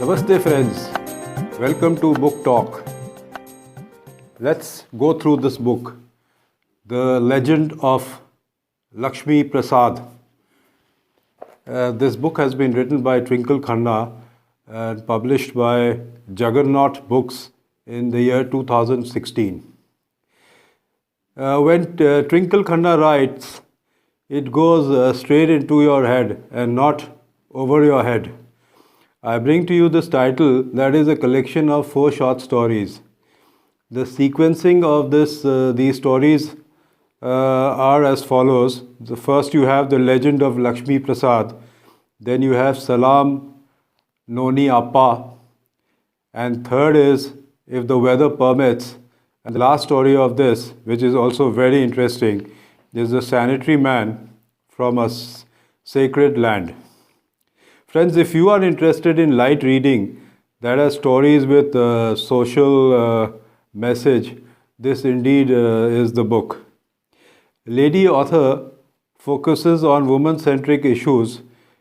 Namaste friends, welcome to Book Talk. Let's go through this book, The Legend of Lakshmi Prasad. This book has been written by Twinkle Khanna and published by Juggernaut Books in the year 2016. When Twinkle Khanna writes, it goes straight into your head and not over your head. I bring to you this title that is a collection of 4 short stories. The sequencing of these stories are as follows. The first you have The Legend of Lakshmi Prasad, then you have Salam Noni Appa, and third is If the Weather Permits, and the last story of this, which is also very interesting, is The Sanitary Man from a Sacred Land. Friends, if you are interested in light reading that has stories with social message, this indeed is the book. Lady author focuses on woman-centric issues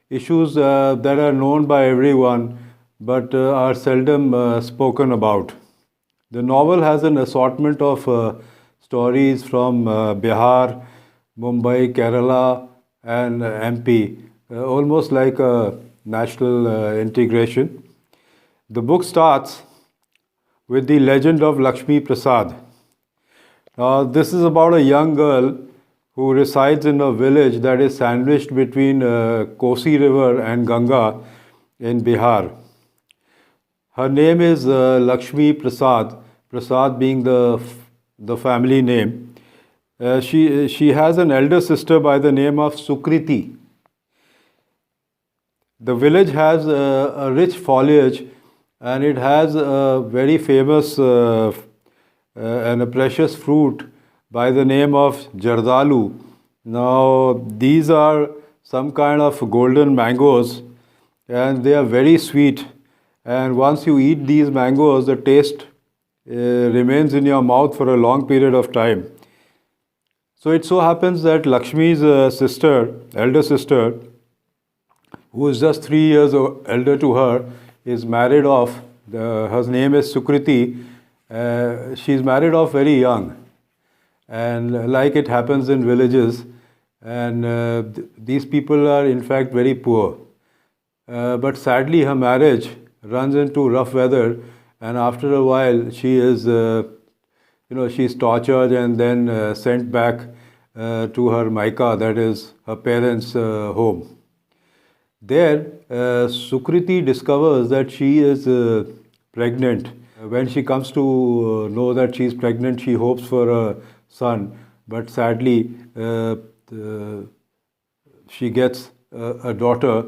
that are known by everyone but are seldom spoken about. The novel has an assortment of stories from Bihar, Mumbai, Kerala and MP, almost like a national integration. The book starts with The Legend of Lakshmi Prasad. Now, this is about a young girl who resides in a village that is sandwiched between Kosi River and Ganga in Bihar. Her name is Lakshmi Prasad, Prasad being the family name. She has an elder sister by the name of Sukriti. The village has a rich foliage and it has a very famous and a precious fruit by the name of Jardalu. Now, these are some kind of golden mangoes and they are very sweet. And once you eat these mangoes, the taste remains in your mouth for a long period of time. So it so happens that Lakshmi's elder sister, who is just 3 years elder to her, is married off. Her name is Sukriti. She's married off very young. And like it happens in villages, and these people are in fact very poor. But sadly her marriage runs into rough weather, and after a while she is, she's tortured and then sent back to her Maika, that is her parents' home. There, Sukriti discovers that she is pregnant. When she comes to know that she is pregnant, she hopes for a son, but sadly she gets a daughter.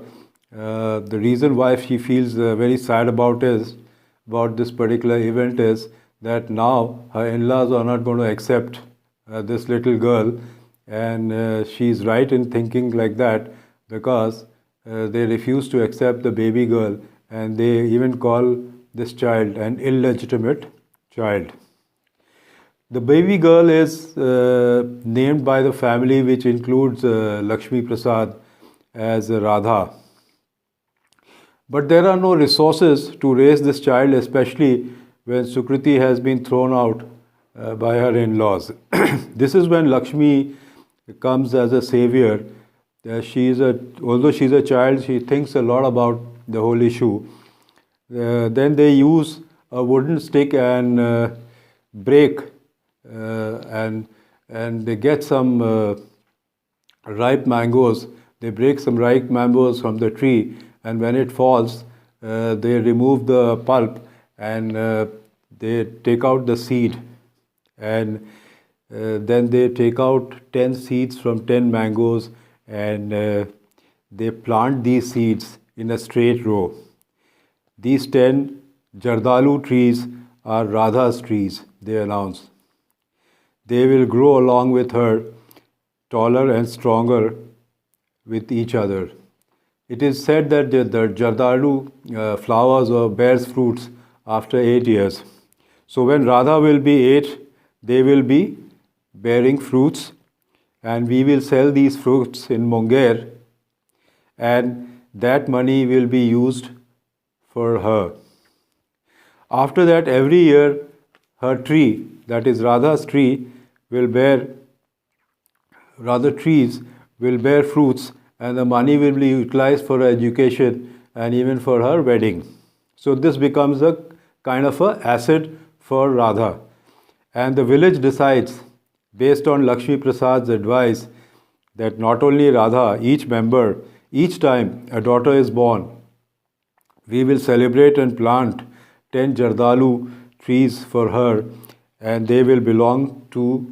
The reason why she feels very sad about this particular event is that now her in-laws are not going to accept this little girl, and she's right in thinking like that because they refuse to accept the baby girl, and they even call this child an illegitimate child. The baby girl is named by the family, which includes Lakshmi Prasad, as Radha. But there are no resources to raise this child, especially when Sukriti has been thrown out by her in-laws. This is when Lakshmi comes as a savior. Although she's a child, she thinks a lot about the whole issue. Then they use a wooden stick and break, and they get some ripe mangoes. They break some ripe mangoes from the tree, and when it falls, they remove the pulp and they take out the seed, and then they take out 10 seeds from 10 mangoes, and they plant these seeds in a straight row. These 10 Jardalu trees are Radha's trees, they announce. They will grow along with her, taller and stronger with each other. It is said that the Jardalu flowers or bears fruits after 8 years. So when Radha will be 8, they will be bearing fruits, and we will sell these fruits in Munger, and that money will be used for her. After that, every year, her tree, that is Radha's tree, will bear, rather trees will bear fruits, and the money will be utilized for her education and even for her wedding. So this becomes a kind of a asset for Radha. And the village decides, based on Lakshmi Prasad's advice, that not only Radha, each member, each time a daughter is born, we will celebrate and plant 10 Jardalu trees for her, and they will belong to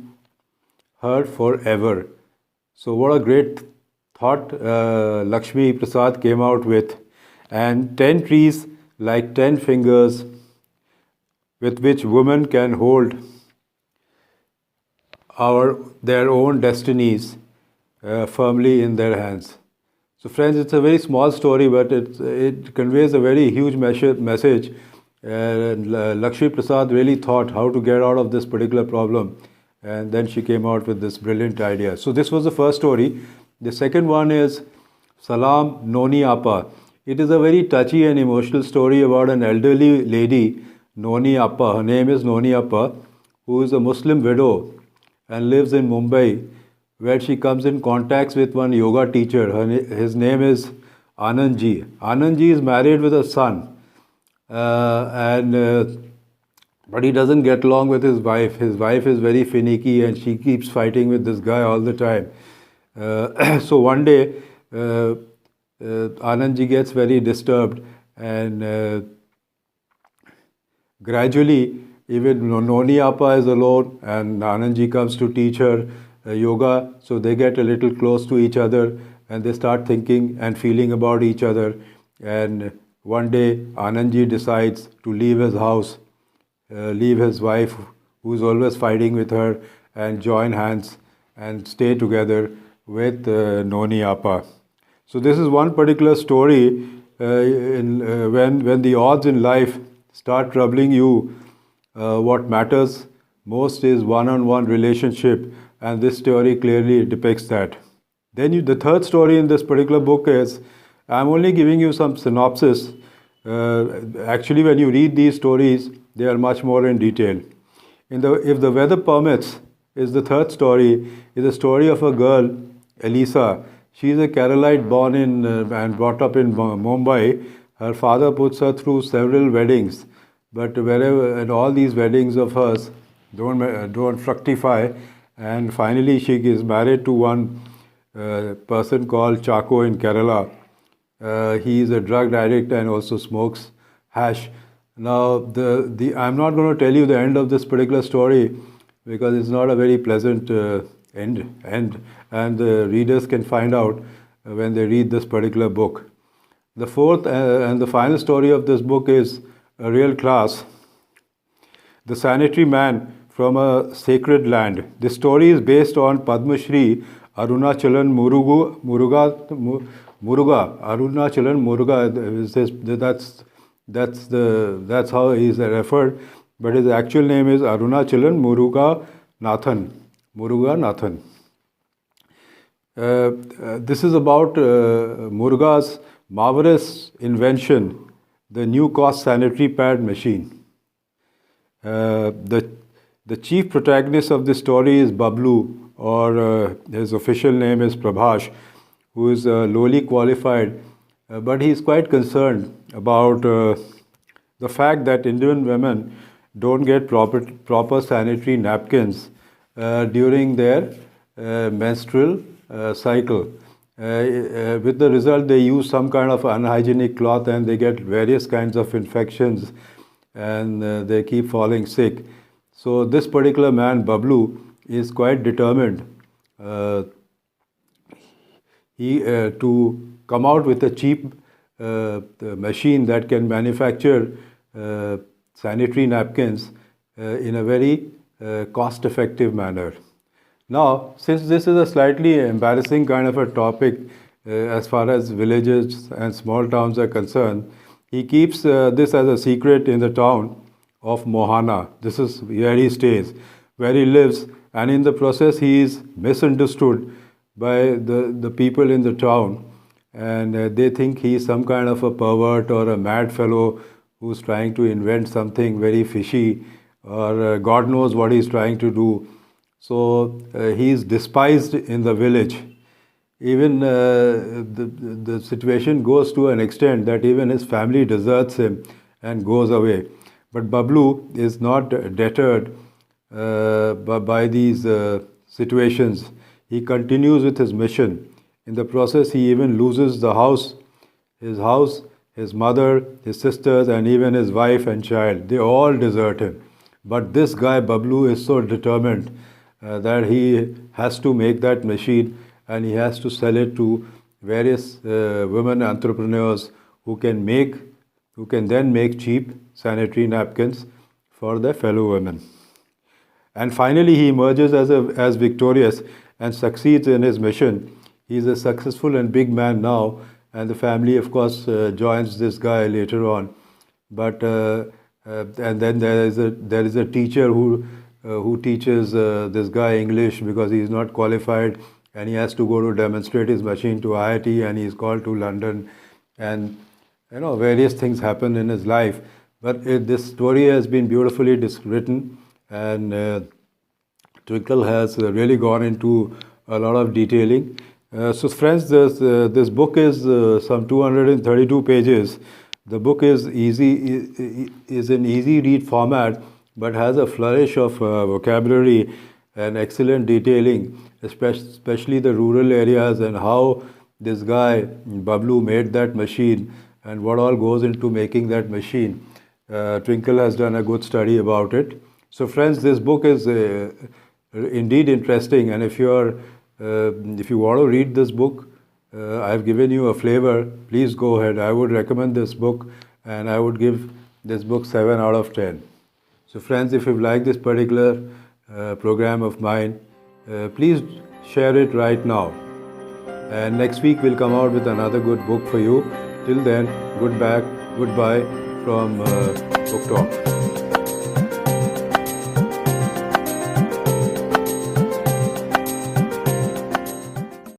her forever. So, what a great thought Lakshmi Prasad came out with. And 10 trees, like 10 fingers, with which women can hold their own destinies firmly in their hands. So, friends, it's a very small story, but it conveys a very huge message. Lakshmi Prasad really thought how to get out of this particular problem, and then she came out with this brilliant idea. So, this was the first story. The second one is Salam Noni Appa. It is a very touchy and emotional story about an elderly lady, Noni Appa. Her name is Noni Appa, who is a Muslim widow and lives in Mumbai, where she comes in contact with one yoga teacher. His name is Anandji. Anandji is married with a son, but he doesn't get along with his wife. His wife is very finicky and she keeps fighting with this guy all the time. So one day, Anandji gets very disturbed, and gradually, even Noni Appa is alone, and Anandji comes to teach her yoga. So they get a little close to each other, and they start thinking and feeling about each other. And one day, Anandji decides to leave his house, leave his wife, who's always fighting with her, and join hands and stay together with Noni Appa. So this is one particular story when the odds in life start troubling you. What matters most is one-on-one relationship, and this story clearly depicts that. Then the third story in this particular book is, I'm only giving you some synopsis. Actually, when you read these stories, they are much more in detail. If the weather permits, is the third story, is a story of a girl, Elisa. She is a Keralite born in and brought up in Mumbai. Her father puts her through several weddings, but wherever and all these weddings of hers don't fructify, and finally she is married to one person called Chaco in Kerala. He is a drug addict and also smokes hash. Now, I'm not going to tell you the end of this particular story because it's not a very pleasant end, and the readers can find out when they read this particular book. The fourth and the final story of this book is a real class, The Sanitary Man from a Sacred Land. This story is based on Padma Shri Arunachalan Muruga. Arunachalan Muruga. That's how he is referred, but his actual name is Arunachalan Muruga Nathan. This is about Muruga's marvelous invention, the new cost sanitary pad machine. The chief protagonist of this story is Bablu, or his official name is Prabhash, who is lowly qualified, but he is quite concerned about the fact that Indian women don't get proper sanitary napkins during their menstrual cycle. With the result, they use some kind of unhygienic cloth and they get various kinds of infections, and they keep falling sick. So this particular man, Bablu, is quite determined to come out with a cheap machine that can manufacture sanitary napkins in a very cost-effective manner. Now, since this is a slightly embarrassing kind of a topic as far as villages and small towns are concerned, he keeps this as a secret in the town of Mohana. This is where he stays, where he lives, and in the process he is misunderstood by the people in the town, and they think he's some kind of a pervert or a mad fellow who's trying to invent something very fishy, or God knows what he's trying to do. So he's despised in the village. Even the situation goes to an extent that even his family deserts him and goes away. But Bablu is not deterred by these situations. He continues with his mission. In the process, he even loses the house, his mother, his sisters, and even his wife and child. They all desert him. But this guy, Bablu, is so determined that he has to make that machine, and he has to sell it to various women entrepreneurs who can then make cheap sanitary napkins for their fellow women. And finally, he emerges as victorious and succeeds in his mission. He's a successful and big man now, and the family, of course, joins this guy later on. But and then there is a teacher who teaches this guy English because he's not qualified, and he has to go to demonstrate his machine to IIT, and he's called to London, and various things happen in his life. But this story has been beautifully written, and Twinkle has really gone into a lot of detailing. So friends, this book is some 232 pages. The book is an easy read format, but has a flourish of vocabulary and excellent detailing, especially the rural areas and how this guy Bablu made that machine and what all goes into making that machine. Twinkle has done a good study about it. So friends, this book is indeed interesting, and if you want to read this book, I've given you a flavor. Please go ahead. I would recommend this book, and I would give this book 7 out of 10. So friends, if you've liked this particular program of mine, please share it right now. And next week we'll come out with another good book for you. Till then, goodbye from Book Talk.